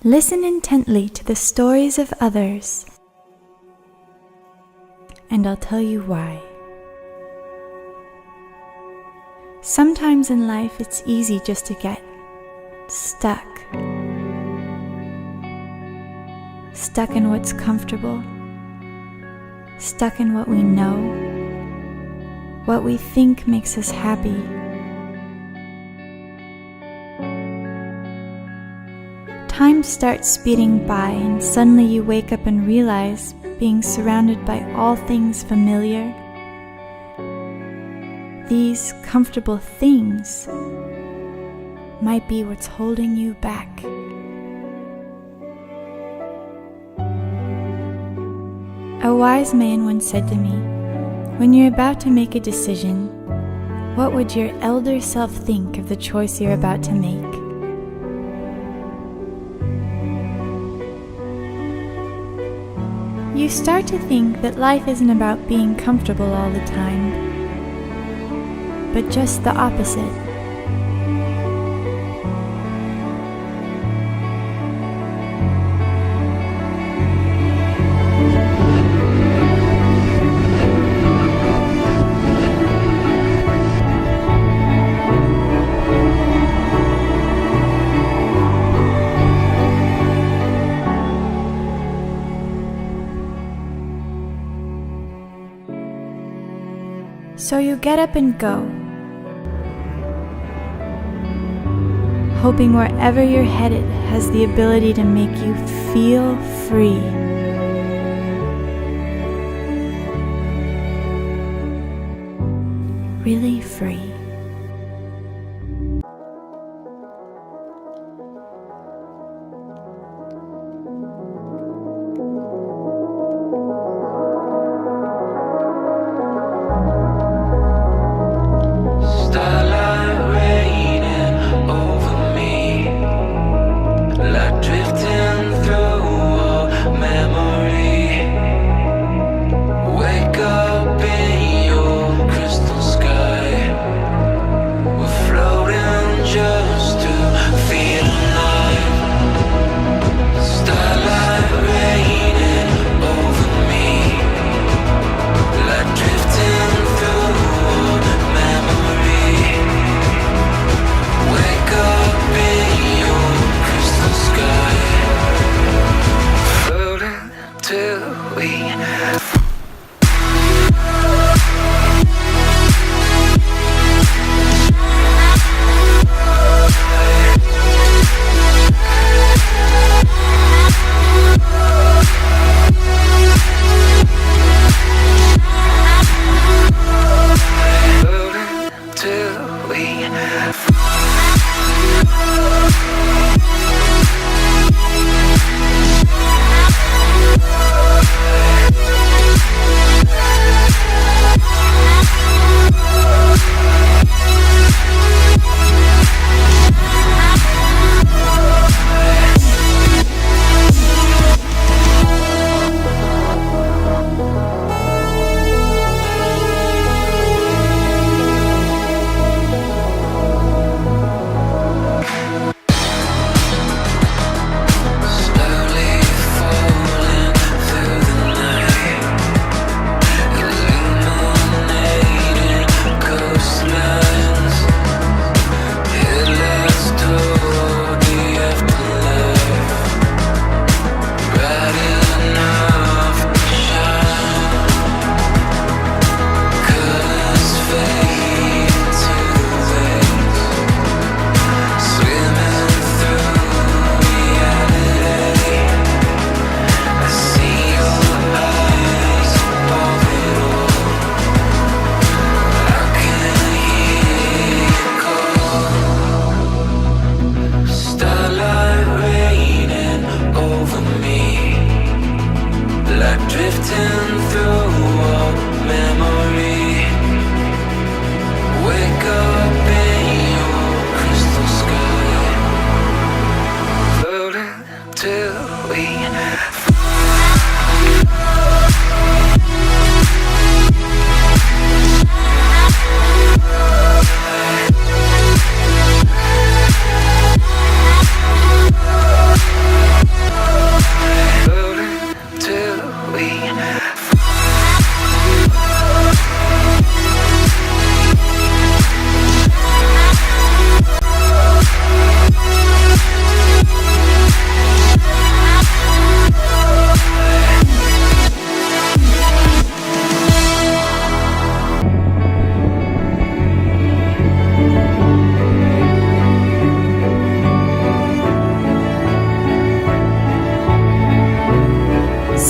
Listen intently to the stories of others, and I'll tell you why. Sometimes in life it's easy just to get stuck. Stuck in what's comfortable, stuck in what we know, what we think makes us happy. Time starts speeding by, and suddenly you wake up and realize being surrounded by all things familiar, these comfortable things, might be what's holding you back. A wise man once said to me, "When you're about to make a decision, what would your elder self think of the choice you're about to make?" You start to think that life isn't about being comfortable all the time, but just the opposite. So you get up and go, hoping wherever you're headed has the ability to make you feel free. Really free.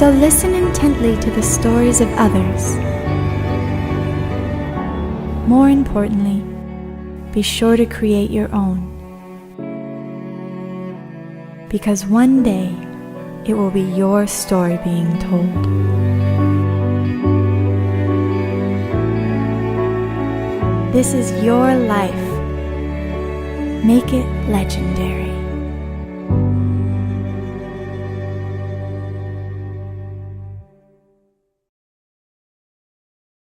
So listen intently to the stories of others. More importantly, be sure to create your own. Because one day, it will be your story being told. This is your life. Make it legendary.